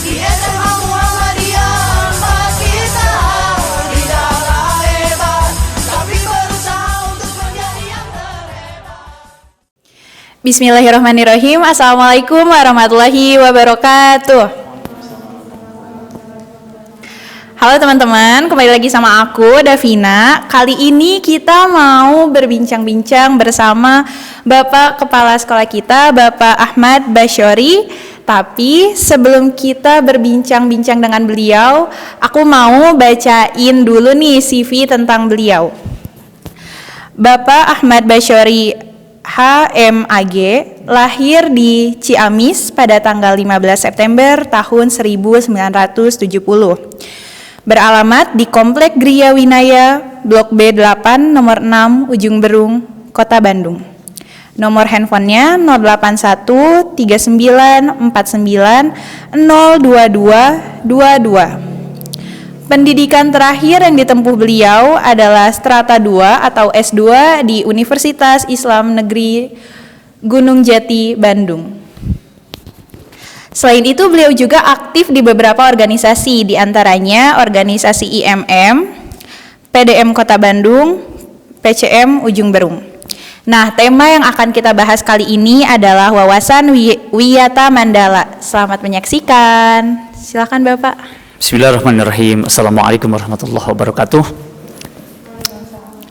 Di SMA Muhammadiyah tempat kita tidaklah hebat, tapi berusaha untuk menjadi yang terhebat. Bismillahirrahmanirrahim. Assalamualaikum warahmatullahi wabarakatuh. Halo teman-teman, kembali lagi sama aku, Davina. Kali ini kita mau berbincang-bincang bersama Bapak Kepala Sekolah kita, Bapak Ahmad Basyori. Tapi sebelum kita berbincang-bincang dengan beliau, aku mau bacain dulu nih CV tentang beliau. Bapak Ahmad Basyori HMAG lahir di Ciamis pada tanggal 15 September tahun 1970. Beralamat di Komplek Gria Winaya, Blok B8, nomor 6, Ujung Berung, Kota Bandung. Nomor handphonenya 081 39 49 022 22. Pendidikan terakhir yang ditempuh beliau adalah Strata 2 atau S2 di Universitas Islam Negeri Gunung Jati, Bandung. Selain itu, beliau juga aktif di beberapa organisasi, diantaranya organisasi IMM, PDM Kota Bandung, PCM Ujung Berung. Nah, tema yang akan kita bahas kali ini adalah wawasan Wiyata Mandala. Selamat menyaksikan. Silakan Bapak. Bismillahirrahmanirrahim. Assalamualaikum warahmatullahi wabarakatuh.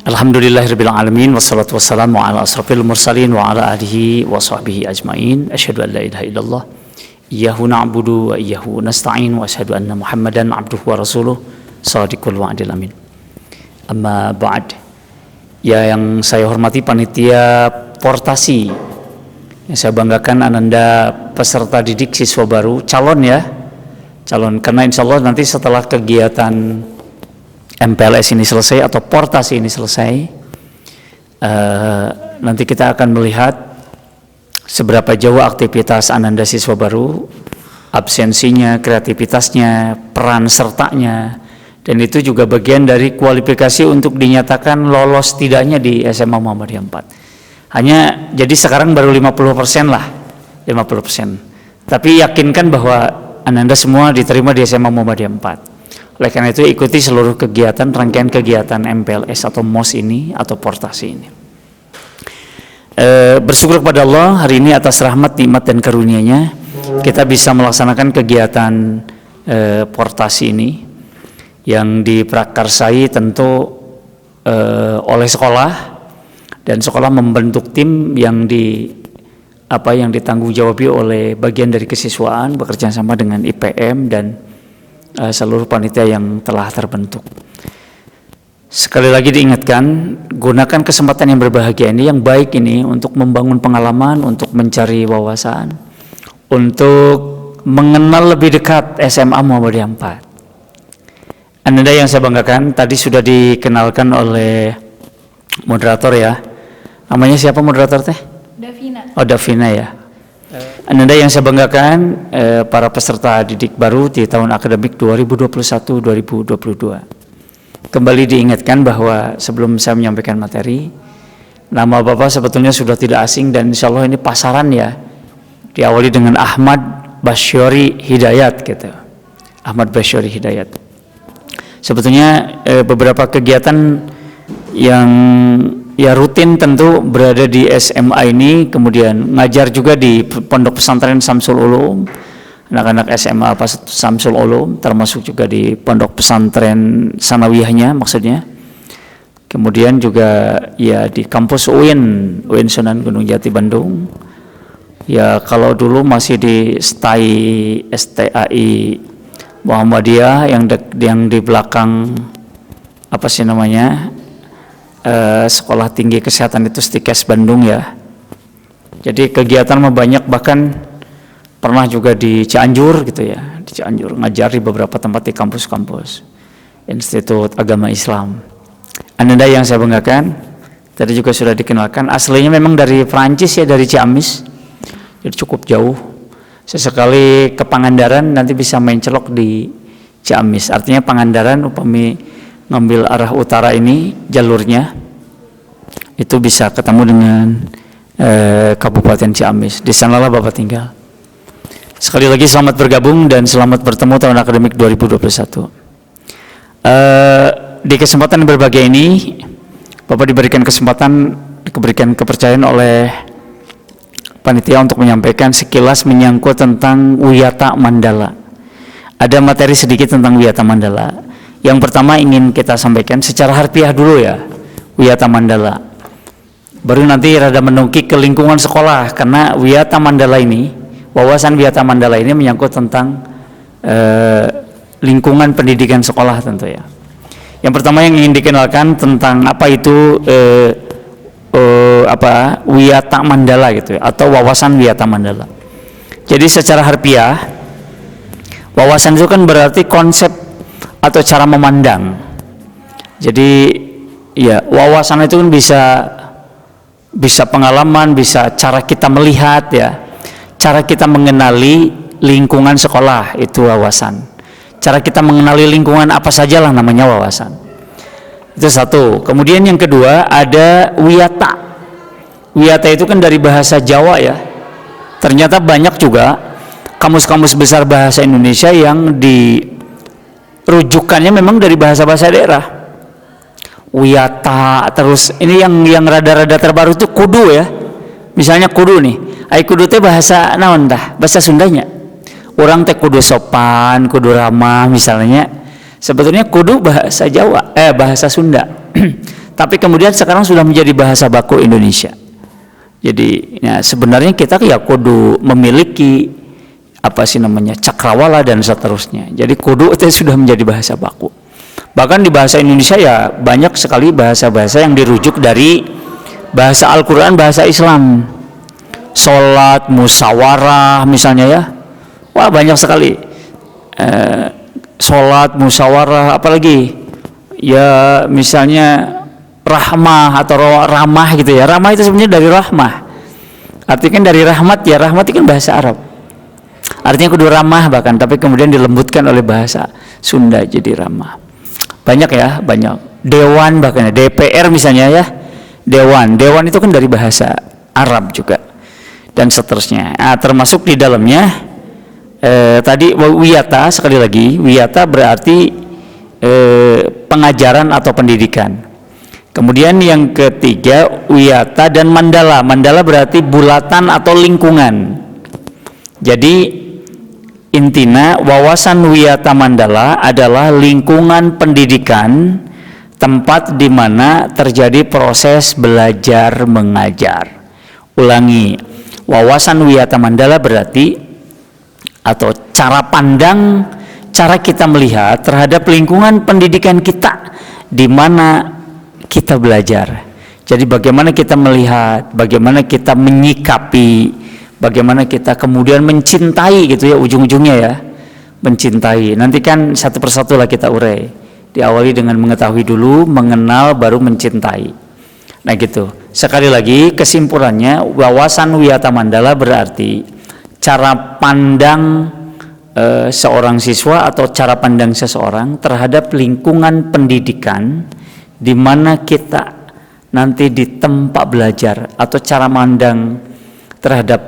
Alhamdulillahirabbil alamin wassalatu wassalamu ala asrofil mursalin wa ala alihi wa sahbihi ajmain. Asyhadu an la ilaha illallah iyyahu na'budu wa iyyahu nasta'in wa asyhadu anna Muhammadan abduhu wa rasuluh shadiqul wa'dil amin. Amma ba'd. Ya, yang saya hormati panitia portasi, yang saya banggakan Ananda peserta didik siswa baru, calon karena insya Allah nanti setelah kegiatan MPLS ini selesai atau portasi ini selesai, nanti kita akan melihat seberapa jauh aktivitas Ananda siswa baru, absensinya, kreativitasnya, peran sertanya, dan itu juga bagian dari kualifikasi untuk dinyatakan lolos tidaknya di SMA Muhammadiyah 4. Hanya jadi sekarang baru 50% lah, 50%. Tapi yakinkan bahwa Ananda semua diterima di SMA Muhammadiyah 4. Oleh karena itu ikuti seluruh kegiatan, rangkaian kegiatan MPLS atau MOS ini atau portasi ini. Bersyukur kepada Allah hari ini atas rahmat, nikmat dan karunia-Nya kita bisa melaksanakan kegiatan portasi ini yang diprakarsai tentu oleh sekolah, dan sekolah membentuk tim yang ditanggung-jawabi oleh bagian dari kesiswaan bekerja sama dengan IPM dan seluruh panitia yang telah terbentuk. Sekali lagi diingatkan, gunakan kesempatan yang berbahagia ini, yang baik ini, untuk membangun pengalaman, untuk mencari wawasan, untuk mengenal lebih dekat SMA Muhammadiyah 4. Anda yang saya banggakan, tadi sudah dikenalkan oleh moderator ya. Namanya siapa moderator teh? Davina. Oh, Davina ya. Anda yang saya banggakan, para peserta didik baru di tahun akademik 2021-2022. Kembali diingatkan bahwa sebelum saya menyampaikan materi, nama Bapak sebetulnya sudah tidak asing dan insya Allah ini pasaran ya. Diawali dengan Ahmad Basyori Hidayat gitu. Ahmad Basyori Hidayat. Sebetulnya beberapa kegiatan yang rutin tentu berada di SMA ini, kemudian ngajar juga di Pondok Pesantren Samsul Ulum, anak-anak SMA Samsul Ulum, termasuk juga di Pondok Pesantren Sanawiyahnya maksudnya. Kemudian juga ya di kampus UIN Sunan Gunung Jati Bandung. Ya kalau dulu masih di STAI Muhammadiyah yang di belakang apa sih namanya? Sekolah Tinggi Kesehatan itu STIKES Bandung ya. Jadi kegiatan banyak, bahkan pernah juga di Cianjur gitu ya, di Cianjur ngajar di beberapa tempat di kampus-kampus Institut Agama Islam. Anda yang saya banggakan, tadi juga sudah dikenalkan, aslinya memang dari Perancis ya, dari Ciamis, jadi cukup jauh. Sesekali ke Pangandaran nanti bisa main celok di Ciamis, artinya Pangandaran upami ngambil arah utara ini jalurnya itu bisa ketemu dengan Kabupaten Ciamis. Di sanalah Bapak tinggal. Sekali lagi selamat bergabung dan selamat bertemu tahun akademik 2021. Di kesempatan yang berbahagia ini, Bapak diberikan kepercayaan oleh panitia untuk menyampaikan sekilas menyangkut tentang Wiyata Mandala. Ada materi sedikit tentang Wiyata Mandala. Yang pertama ingin kita sampaikan secara harfiah dulu ya, Wiyata Mandala. Baru nanti rada menukik ke lingkungan sekolah, karena Wiyata Mandala ini, wawasan Wiyata Mandala ini menyangkut tentang lingkungan pendidikan sekolah tentu ya. Yang pertama yang ingin dikenalkan tentang apa itu Wiyata Mandala gitu ya, atau wawasan Wiyata Mandala. Jadi secara harfiah, wawasan itu kan berarti konsep atau cara memandang. Jadi ya, wawasan itu kan bisa pengalaman, bisa cara kita melihat ya, cara kita mengenali lingkungan sekolah, itu wawasan. Cara kita mengenali lingkungan apa sajalah namanya wawasan. Itu satu. Kemudian yang kedua ada wiyata. Wiyata itu kan dari bahasa Jawa ya. Ternyata banyak juga kamus-kamus besar bahasa Indonesia yang dirujukannya memang dari bahasa-bahasa daerah. Wiyata, terus ini yang rada-rada terbaru itu kudu ya. Misalnya kudu nih. Kudu teh bahasa naon tah? Bahasa Sundanya. Orang teh kudu sopan, kudu ramah misalnya. Sebetulnya kudu bahasa Jawa, bahasa Sunda. Tapi kemudian sekarang sudah menjadi bahasa baku Indonesia. Jadi ya sebenarnya kita ya kudu memiliki cakrawala dan seterusnya. Jadi kudu itu sudah menjadi bahasa baku. Bahkan di bahasa Indonesia ya banyak sekali bahasa-bahasa yang dirujuk dari bahasa Al-Quran, bahasa Islam. Sholat, musyawarah misalnya ya. Wah banyak sekali. Sholat, musyawarah, apalagi ya misalnya rahmah atau ramah gitu ya. Ramah itu sebenarnya dari rahmah. Artinya kan dari rahmat ya, rahmat itu kan bahasa Arab. Artinya kudu ramah bahkan, tapi kemudian dilembutkan oleh bahasa Sunda jadi ramah. Banyak ya, banyak. Dewan bahkan, DPR misalnya ya. Dewan itu kan dari bahasa Arab juga. Dan seterusnya. Nah, termasuk di dalamnya tadi wiyata, sekali lagi wiyata berarti pengajaran atau pendidikan. Kemudian yang ketiga wiyata dan mandala. Mandala berarti bulatan atau lingkungan. Jadi intinya wawasan Wiyata Mandala adalah lingkungan pendidikan, tempat di mana terjadi proses belajar mengajar. Ulangi, wawasan Wiyata Mandala berarti atau cara pandang, cara kita melihat terhadap lingkungan pendidikan kita di mana kita belajar. Jadi bagaimana kita melihat, bagaimana kita menyikapi, bagaimana kita kemudian mencintai gitu ya, ujung-ujungnya ya, mencintai. Nanti kan satu persatu lah kita urai. Diawali dengan mengetahui dulu, mengenal, baru mencintai. Nah gitu. Sekali lagi kesimpulannya, wawasan Wiyata Mandala berarti cara pandang seorang siswa atau cara pandang seseorang terhadap lingkungan pendidikan di mana kita nanti di tempat belajar, atau cara pandang terhadap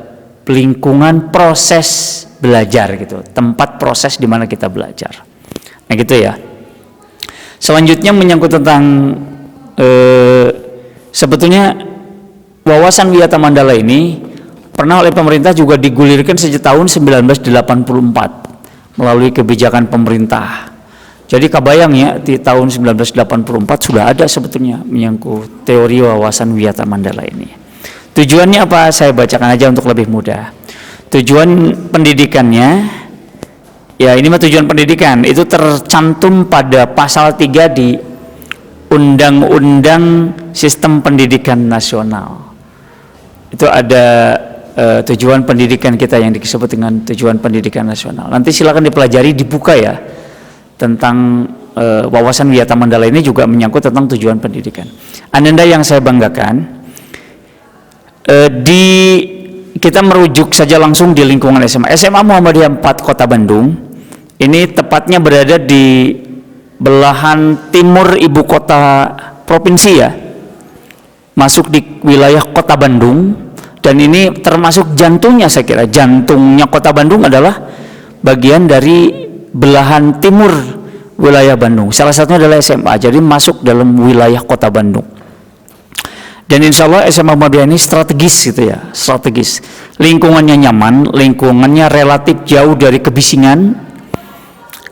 lingkungan proses belajar gitu, tempat proses di mana kita belajar. Nah gitu ya. Selanjutnya menyangkut tentang sebetulnya wawasan Wiyata Mandala ini pernah oleh pemerintah juga digulirkan sejak tahun 1984 melalui kebijakan pemerintah. Jadi kabayang ya, di tahun 1984 sudah ada sebetulnya menyangkut teori wawasan Wiyata Mandala ini. Tujuannya apa? Saya bacakan aja untuk lebih mudah. Tujuan pendidikannya, ya ini mah tujuan pendidikan, itu tercantum pada pasal 3 di Undang-Undang Sistem Pendidikan Nasional. Itu ada tujuan pendidikan kita yang disebut dengan tujuan pendidikan nasional. Nanti silakan dipelajari, dibuka ya, tentang wawasan Wiyata Mandala ini juga menyangkut tentang tujuan pendidikan. Ananda yang saya banggakan, kita merujuk saja langsung di lingkungan SMA Muhammadiyah 4 Kota Bandung. Ini tepatnya berada di belahan timur ibu kota provinsi ya, masuk di wilayah Kota Bandung, dan ini termasuk jantungnya, saya kira jantungnya Kota Bandung adalah bagian dari belahan timur wilayah Bandung. Salah satunya adalah SMA, jadi masuk dalam wilayah Kota Bandung. Dan insya Allah SMA Muhammadiyah ini strategis gitu ya, strategis. Lingkungannya nyaman, lingkungannya relatif jauh dari kebisingan,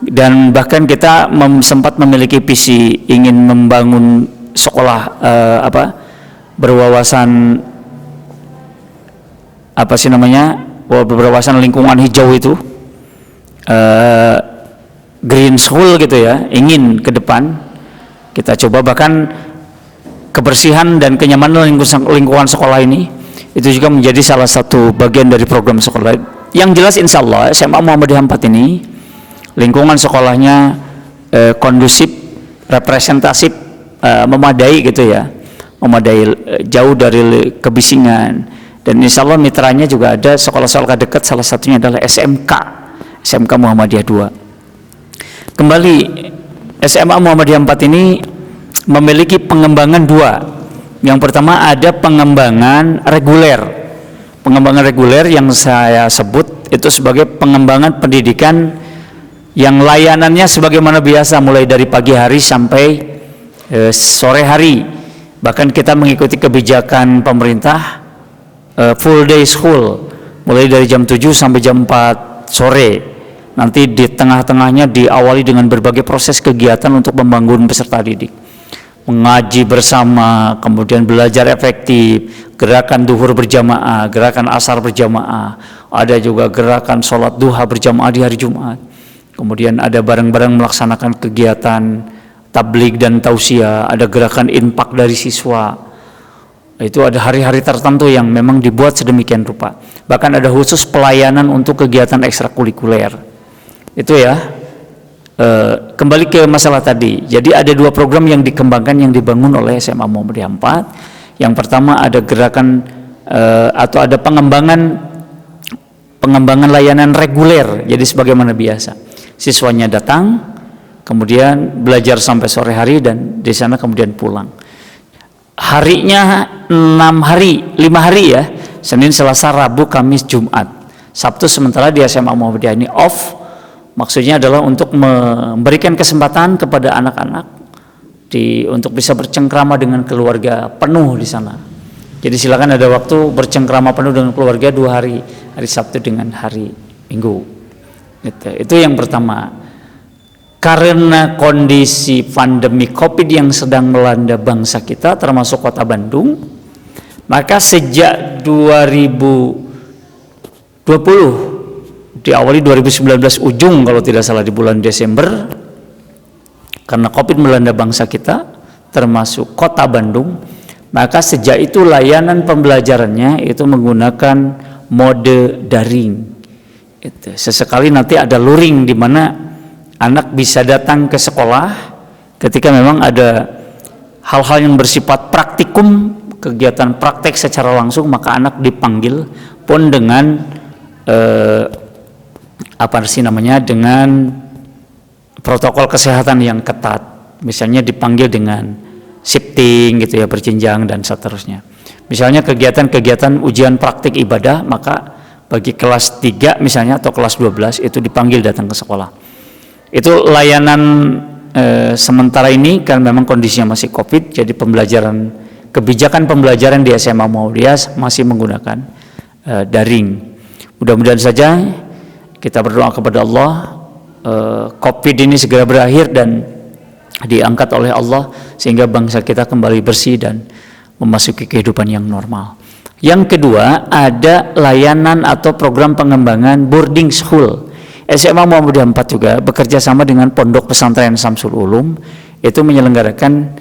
dan bahkan kita sempat memiliki visi ingin membangun sekolah berwawasan berwawasan lingkungan hijau itu, green school gitu ya, ingin ke depan kita coba. Bahkan kebersihan dan kenyamanan lingkungan sekolah ini itu juga menjadi salah satu bagian dari program sekolah. Yang jelas insya Allah SMA Muhammadiyah 4 ini lingkungan sekolahnya kondusif, representatif, memadai gitu ya, memadai, jauh dari kebisingan. Dan insya Allah mitranya juga ada sekolah-sekolah dekat, salah satunya adalah SMK Muhammadiyah 2. Kembali, SMA Muhammadiyah 4 ini memiliki pengembangan 2. Yang pertama ada pengembangan reguler. Pengembangan reguler yang saya sebut itu sebagai pengembangan pendidikan yang layanannya sebagaimana biasa, mulai dari pagi hari sampai sore hari. Bahkan kita mengikuti kebijakan pemerintah full day school, mulai dari jam 7 sampai jam 4 sore. Nanti di tengah-tengahnya diawali dengan berbagai proses kegiatan untuk membangun peserta didik. Mengaji bersama, kemudian belajar efektif, gerakan duhur berjamaah, gerakan asar berjamaah, ada juga gerakan sholat duha berjamaah di hari Jumat. Kemudian ada bareng-bareng melaksanakan kegiatan tabligh dan tausiah, ada gerakan infak dari siswa. Itu ada hari-hari tertentu yang memang dibuat sedemikian rupa. Bahkan ada khusus pelayanan untuk kegiatan ekstrakurikuler. Itu ya. Kembali ke masalah tadi. Jadi ada 2 program yang dikembangkan, yang dibangun oleh SMA Muhammadiyah 4. Yang pertama ada gerakan atau ada pengembangan layanan reguler. Jadi sebagaimana biasa. Siswanya datang, kemudian belajar sampai sore hari, dan di sana kemudian pulang. Harinya 5 hari ya, Senin, Selasa, Rabu, Kamis, Jumat. Sabtu sementara di SMA Muhammadiyah ini off. Maksudnya adalah untuk memberikan kesempatan kepada anak-anak untuk bisa bercengkrama dengan keluarga penuh di sana. Jadi silakan ada waktu bercengkrama penuh dengan keluarga 2 hari, hari Sabtu dengan hari Minggu. Itu yang pertama. Karena kondisi pandemi COVID yang sedang melanda bangsa kita, termasuk Kota Bandung, maka sejak 2020, diawali 2019 ujung kalau tidak salah di bulan Desember, karena COVID melanda bangsa kita, termasuk Kota Bandung, maka sejak itu layanan pembelajarannya itu menggunakan mode daring. Sesekali nanti ada luring di mana anak bisa datang ke sekolah ketika memang ada hal-hal yang bersifat praktikum, kegiatan praktek secara langsung, maka anak dipanggil pun dengan dengan protokol kesehatan yang ketat. Misalnya dipanggil dengan shifting gitu ya, berjenjang dan seterusnya. Misalnya kegiatan-kegiatan ujian praktik ibadah, maka bagi kelas 3 misalnya atau kelas 12 itu dipanggil datang ke sekolah. Itu layanan sementara ini kan memang kondisinya masih COVID, jadi kebijakan pembelajaran di SMA Muhammadiyah masih menggunakan daring. Mudah-mudahan saja kita berdoa kepada Allah COVID ini segera berakhir dan diangkat oleh Allah sehingga bangsa kita kembali bersih dan memasuki kehidupan yang normal. Yang kedua, ada layanan atau program pengembangan boarding school. SMA Muhammadiyah 4 juga bekerja sama dengan Pondok Pesantren Samsul Ulum, itu menyelenggarakan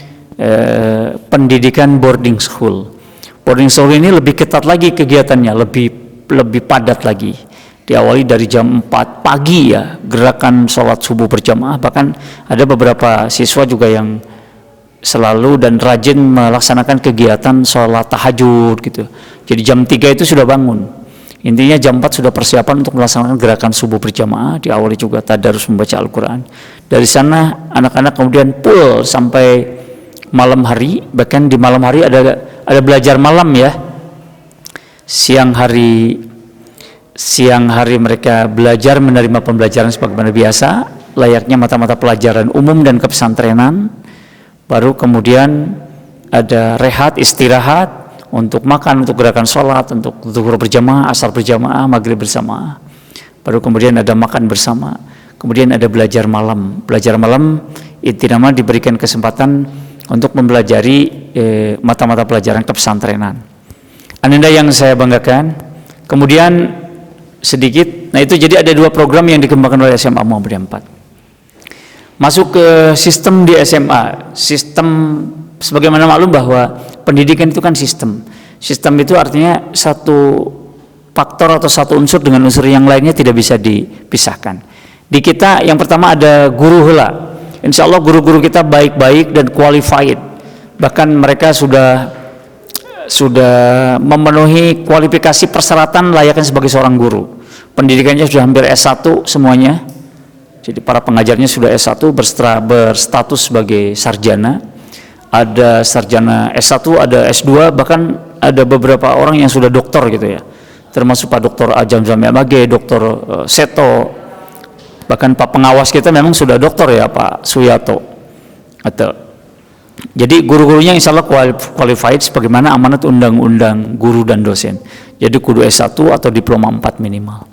pendidikan boarding school. Boarding school ini lebih ketat lagi kegiatannya, lebih padat lagi. Diawali dari jam 4 pagi ya, gerakan sholat subuh berjamaah, bahkan ada beberapa siswa juga yang selalu dan rajin melaksanakan kegiatan sholat tahajud gitu. Jadi jam 3 itu sudah bangun. Intinya jam 4 sudah persiapan untuk melaksanakan gerakan subuh berjamaah, diawali juga tadarus membaca Al-Quran. Dari sana anak-anak kemudian full sampai malam hari, bahkan di malam hari ada belajar malam ya. siang hari mereka belajar menerima pembelajaran sebagaimana biasa, layaknya mata-mata pelajaran umum dan kepesantrenan. Baru kemudian ada rehat, istirahat, untuk makan, untuk gerakan sholat, untuk zuhur berjamaah, asar berjamaah, maghrib bersama. Baru kemudian ada makan bersama. Kemudian ada belajar malam. Belajar malam intinya diberikan kesempatan untuk mempelajari mata-mata pelajaran kepesantrenan. Ananda yang saya banggakan. Kemudian sedikit, nah itu jadi ada 2 program yang dikembangkan oleh SMA Muhammadiyah 4. Masuk ke sistem di SMA, sistem sebagaimana maklum bahwa pendidikan itu kan sistem. Sistem itu artinya satu faktor atau satu unsur dengan unsur yang lainnya tidak bisa dipisahkan. Di kita yang pertama ada guru heula. Insya Allah guru-guru kita baik-baik dan qualified. Bahkan mereka sudah memenuhi kualifikasi persyaratan layaknya sebagai seorang guru. Pendidikannya sudah hampir S1 semuanya. Jadi para pengajarnya sudah S1 berstatus sebagai sarjana. Ada sarjana S1, ada S2, bahkan ada beberapa orang yang sudah doktor gitu ya. Termasuk Pak Dr. Ajam Zami Amage, Dr. Seto. Bahkan Pak pengawas kita memang sudah doktor ya, Pak Suyato. Jadi guru-gurunya insya Allah qualified sebagaimana amanat undang-undang guru dan dosen. Jadi kudu S1 atau diploma 4 minimal.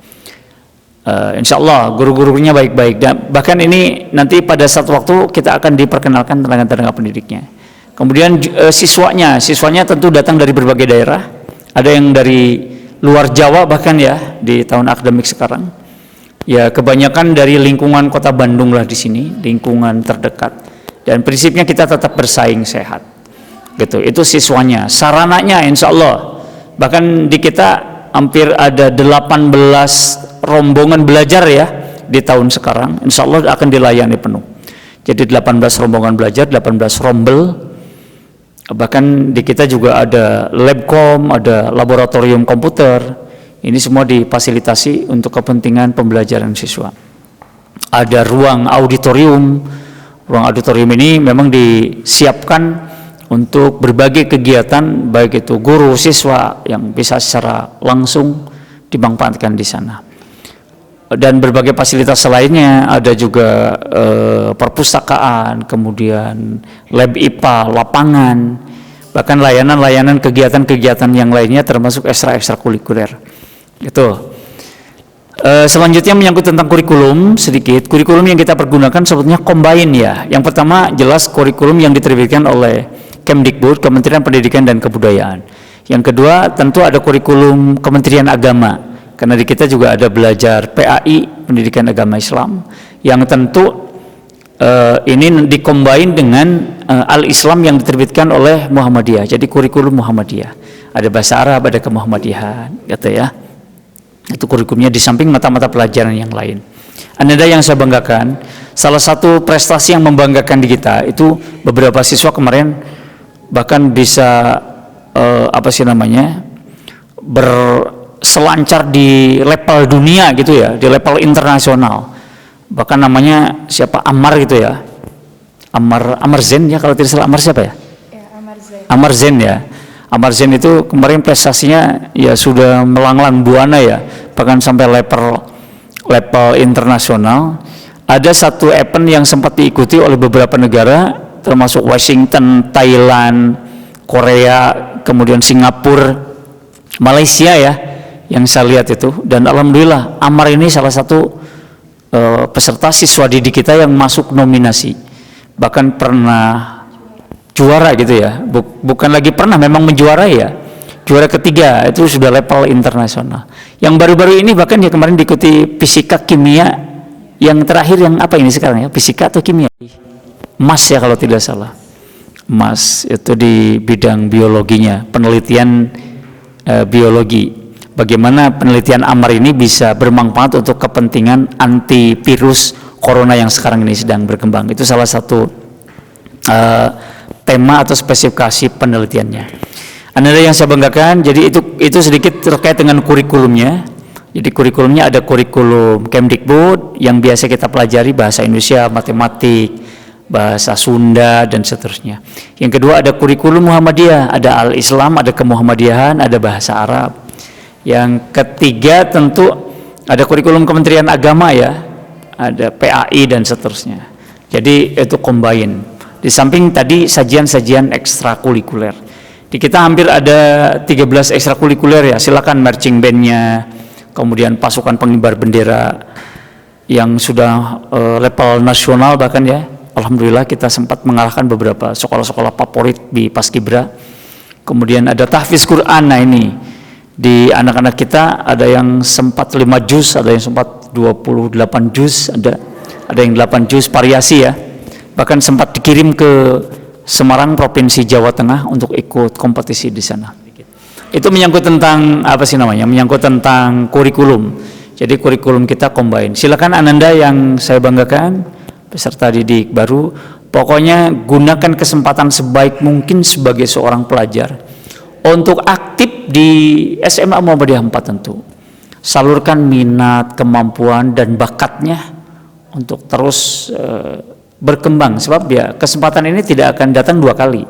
Insya Allah guru-gurunya baik-baik, dan bahkan ini nanti pada satu waktu kita akan diperkenalkan tenaga-tenaga pendidiknya. Kemudian siswanya tentu datang dari berbagai daerah, ada yang dari luar Jawa bahkan ya di tahun akademik sekarang. Ya kebanyakan dari lingkungan kota Bandung lah di sini, lingkungan terdekat. Dan prinsipnya kita tetap bersaing sehat. Gitu. Itu siswanya. Sarananya insya Allah bahkan di kita hampir ada 18 rombongan belajar ya di tahun sekarang, insya Allah akan dilayani penuh. Jadi 18 rombongan belajar, 18 rombel. Bahkan di kita juga ada labcom, ada laboratorium komputer. Ini semua difasilitasi untuk kepentingan pembelajaran siswa. Ada ruang auditorium. Ruang auditorium ini memang disiapkan untuk berbagai kegiatan, baik itu guru, siswa yang bisa secara langsung dimanfaatkan di sana. Dan berbagai fasilitas lainnya, ada juga perpustakaan, kemudian lab IPA, lapangan, bahkan layanan-layanan kegiatan-kegiatan yang lainnya termasuk ekstrakurikuler. Gitu. Selanjutnya menyangkut tentang kurikulum sedikit. Kurikulum yang kita pergunakan sebetulnya combine ya. Yang pertama jelas kurikulum yang diterbitkan oleh Kemdikbud, Kementerian Pendidikan dan Kebudayaan. Yang kedua tentu ada kurikulum Kementerian Agama. Karena di kita juga ada belajar PAI, Pendidikan Agama Islam, yang tentu ini dikombain dengan Al-Islam yang diterbitkan oleh Muhammadiyah. Jadi kurikulum Muhammadiyah. Ada bahasa Arab, ada kemuhammadiyahan, gitu ya. Itu kurikulumnya di samping mata-mata pelajaran yang lain. Anda yang saya banggakan, salah satu prestasi yang membanggakan di kita itu beberapa siswa kemarin bahkan bisa berselancar di level dunia gitu ya, di level internasional. Bahkan namanya siapa, Ammar gitu ya, Ammar Zen ya kalau tidak salah. Ammar siapa ya? Ammar Zen ya. Ammar Zen itu kemarin prestasinya ya sudah melanglang buana ya, bahkan sampai level internasional. Ada satu event yang sempat diikuti oleh beberapa negara termasuk Washington, Thailand, Korea, kemudian Singapura, Malaysia ya, yang saya lihat itu. Dan alhamdulillah Ammar ini salah satu peserta siswa didik kita yang masuk nominasi, bahkan pernah juara gitu ya, bukan lagi pernah, memang menjuarai ya, juara ketiga, itu sudah level internasional. Yang baru-baru ini bahkan ya kemarin diikuti fisika kimia, yang terakhir yang apa ini sekarang ya, fisika atau kimia, Mas ya kalau tidak salah, Mas itu di bidang biologinya, penelitian biologi. Bagaimana penelitian Ammar ini bisa bermanfaat untuk kepentingan antivirus corona yang sekarang ini sedang berkembang. Itu salah satu tema atau spesifikasi penelitiannya. Anda yang saya banggakan, jadi itu sedikit terkait dengan kurikulumnya. Jadi kurikulumnya ada kurikulum Kemdikbud yang biasa kita pelajari, bahasa Indonesia, matematik, bahasa Sunda dan seterusnya. Yang kedua ada kurikulum Muhammadiyah, ada Al-Islam, ada kemuhammadiyahan, ada bahasa Arab. Yang ketiga tentu ada kurikulum Kementerian Agama ya, ada PAI dan seterusnya. Jadi itu combine. Di samping tadi sajian-sajian ekstrakurikuler. Di kita hampir ada 13 ekstrakurikuler ya. Silakan marching bandnya, kemudian pasukan pengibar bendera yang sudah level nasional bahkan ya. Alhamdulillah kita sempat mengalahkan beberapa sekolah-sekolah favorit di Paskibra. Kemudian ada tahfiz Quran. Nah ini di anak-anak kita ada yang sempat 5 juz, ada yang sempat 28 juz, ada yang 8 juz variasi ya. Bahkan sempat dikirim ke Semarang, Provinsi Jawa Tengah untuk ikut kompetisi di sana. Itu menyangkut tentang apa sih namanya? Menyangkut tentang kurikulum. Jadi kurikulum kita combine. Silakan Ananda yang saya banggakan, peserta didik baru, pokoknya gunakan kesempatan sebaik mungkin sebagai seorang pelajar untuk aktif di SMA Muhammadiyah 4 tentu. Salurkan minat, kemampuan dan bakatnya untuk terus berkembang, sebab ya kesempatan ini tidak akan datang 2 kali.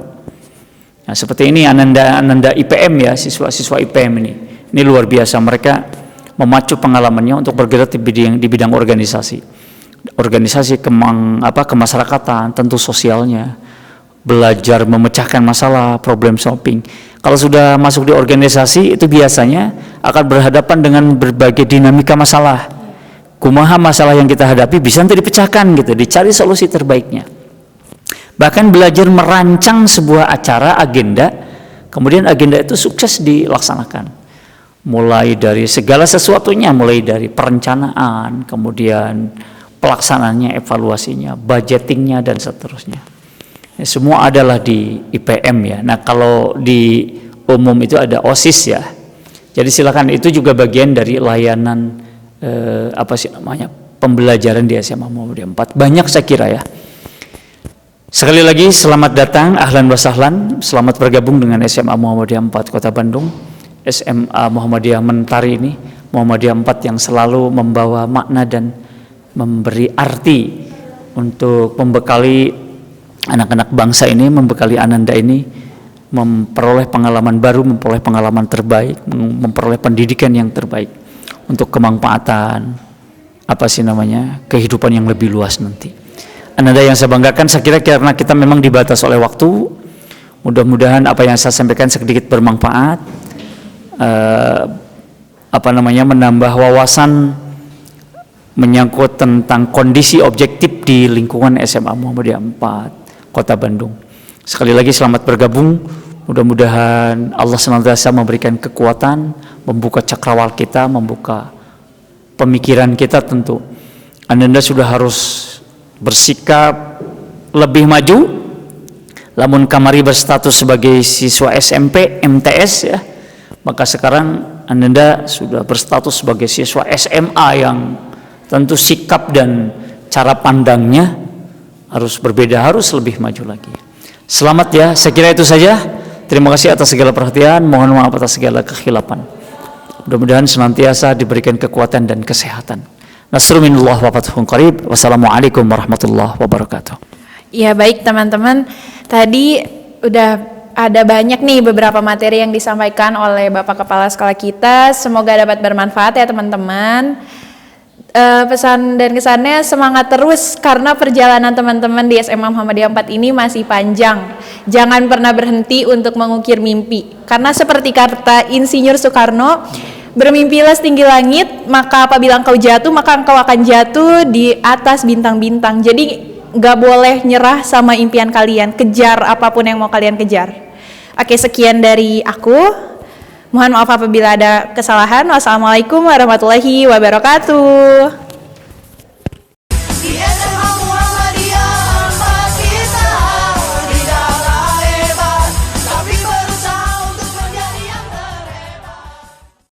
Nah, seperti ini Ananda IPM ya, siswa-siswa IPM ini luar biasa, mereka memacu pengalamannya untuk bergerak di bidang organisasi kemasyarakatan, tentu sosialnya, belajar memecahkan masalah, problem solving. Kalau sudah masuk di organisasi itu biasanya akan berhadapan dengan berbagai dinamika masalah. Kumaha masalah yang kita hadapi bisa nanti dipecahkan gitu, dicari solusi terbaiknya. Bahkan belajar merancang sebuah acara, agenda, kemudian agenda itu sukses dilaksanakan. Mulai dari segala sesuatunya, mulai dari perencanaan, kemudian pelaksanaannya, evaluasinya, budgetingnya dan seterusnya. Ya, semua adalah di IPM ya. Nah kalau di umum itu ada OSIS ya. Jadi silakan, itu juga bagian dari layanan pembelajaran di SMA Muhammadiyah 4. Banyak saya kira ya. Sekali lagi selamat datang, ahlan wa sahlan, selamat bergabung dengan SMA Muhammadiyah 4 Kota Bandung. SMA Muhammadiyah Mentari ini, Muhammadiyah 4 yang selalu membawa makna dan memberi arti untuk membekali anak-anak bangsa ini, membekali Ananda ini memperoleh pengalaman baru, memperoleh pengalaman terbaik, memperoleh pendidikan yang terbaik untuk kemanfaatan kehidupan yang lebih luas nanti. Ananda yang saya banggakan, saya kira karena kita memang dibatas oleh waktu, mudah-mudahan apa yang saya sampaikan sedikit bermanfaat, menambah wawasan menyangkut tentang kondisi objektif di lingkungan SMA Muhammadiyah 4 Kota Bandung. Sekali lagi selamat bergabung, mudah-mudahan Allah senantiasa memberikan kekuatan, membuka cakrawala kita, membuka pemikiran kita. Tentu Ananda sudah harus bersikap lebih maju, lamun kamari berstatus sebagai siswa SMP, MTS ya, maka sekarang Ananda sudah berstatus sebagai siswa SMA yang tentu sikap dan cara pandangnya harus berbeda, harus lebih maju lagi. Selamat ya, saya kira itu saja. Terima kasih atas segala perhatian, mohon maaf atas segala kekhilafan. Mudah-mudahan senantiasa diberikan kekuatan dan kesehatan. Nasrun minallah wa fathun qarib. Wassalamualaikum warahmatullahi wabarakatuh. Ya baik teman-teman, tadi udah ada banyak nih beberapa materi yang disampaikan oleh Bapak Kepala Sekolah kita. Semoga dapat bermanfaat ya teman-teman. Pesan dan kesannya semangat terus karena perjalanan teman-teman di SMA Muhammadiyah 4 ini masih panjang. Jangan pernah berhenti untuk mengukir mimpi. Karena seperti kata Insinyur Soekarno, bermimpilah setinggi langit, maka apabila engkau jatuh, maka engkau akan jatuh di atas bintang-bintang. Jadi gak boleh nyerah sama impian kalian, kejar apapun yang mau kalian kejar. Oke, sekian dari aku. Mohon maaf apabila ada kesalahan. Wassalamualaikum warahmatullahi wabarakatuh.